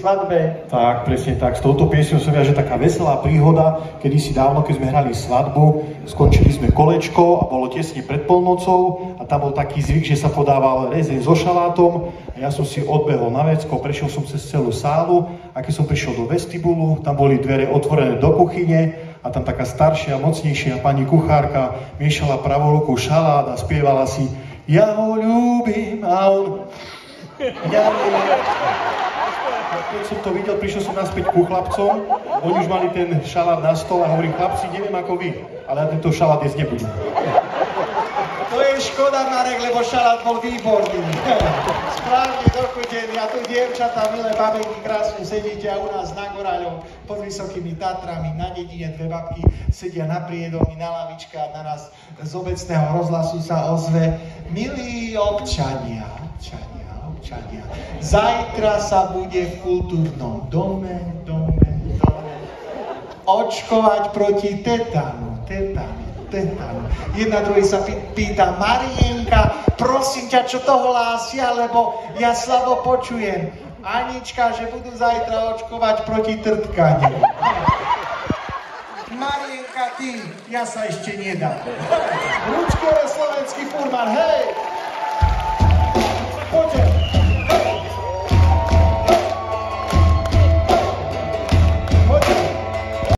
svadbe. Tak, presne tak. S touto piesňou sa viaže taká veselá príhoda. Kedysi dávno, keď sme hrali svadbu, skončili sme kolečko a bolo tesne pred polnocou a tam bol taký zvyk, že sa podával rezeň so šalátom a ja som si odbehol na vecko, prešiel som cez celú sálu a keď som prišiel do vestibulu, tam boli dvere otvorené do kuchyne a tam taká staršia, mocnejšia pani kuchárka miešala pravou rukou šalát a spievala si Ja ho ľúbim a on... Ja keď som to videl, prišiel som naspäť ku chlapcom, oni už mali ten šalát na stole a hovorím, chlapci, neviem ako vy, ale ja tento šalát jesť nebudem. To je škoda, Marek, lebo šalát bol výborný. Správne dochutený a tu dievčatá, milé babenky, krásne sedíte a u nás na Goraľov pod Vysokými Tatrami, na dedine dve babky sedia na priedomi, na lavičkách, na nás z obecného rozhlasu sa ozve. Milí občania, zajtra sa bude v kultúrnom dome očkovať proti tetánu. Jedna druhý sa pýta, Marienka, prosím ťa, čo to hlásia, lebo ja slabo počujem. Anička, že budú zajtra očkovať proti trtkaniu. Marienka, ty, ja sa ešte nedám. Ručkové slovenský furman, hej!